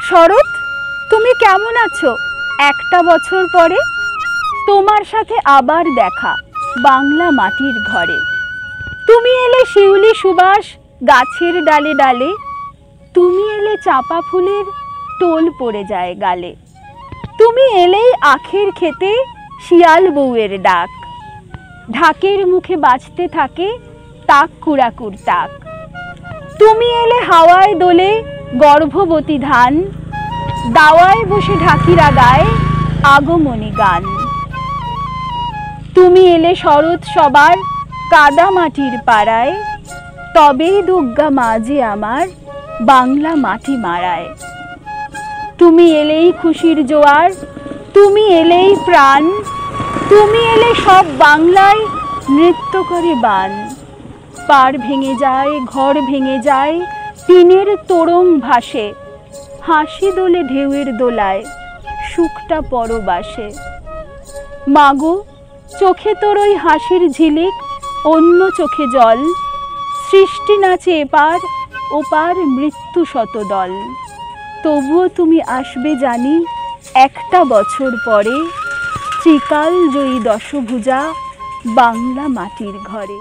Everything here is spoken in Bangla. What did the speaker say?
শরৎ, তুমি কেমন আছো? একটা বছর পরে তোমার সাথে আবার দেখা বাংলা মাটির ঘরে। তুমি এলে শিউলি সুবাস গাছের ডালে ডালে, তুমি এলে চাপা ফুলের টোল পড়ে যায় গালে। তুমি এলেই আখের খেতে শিয়াল বউয়ের ডাক, ঢাকের মুখে বাজতে থাকে তাক কুড়াকুর তাক। তুমি এলে হাওয়ায় দোলে গর্ভবতী ধান, দাওয়ায় বসে ঢাকিরা গায় আগমনী গান। তুমি এলে শরৎ সবার কাদা মাটির পাড়ায়, তবেই দুর্গা মা যে আমার বাংলা মাটি মারায়। তুমি এলেই খুশির জোয়ার, তুমি এলেই প্রাণ, তুমি এলে সব বাংলায় নৃত্য করে বান। পার ভেঙে যায়, ঘর ভেঙে যায়, টিনের তোরং ভাসে, হাসি দোলে ঢেউয়ের দোলায় সুখটা পরবাসে। মাগো, চোখে তোর ওই হাসির ঝিলিক, অন্য চোখে জল, সৃষ্টি নাচে এপার ওপার মৃত্যু শতদল। তবুও তুমি আসবে জানি একটা বছর পরে, ত্রিকাল জয়ী দশভুজা বাংলা মাটির ঘরে।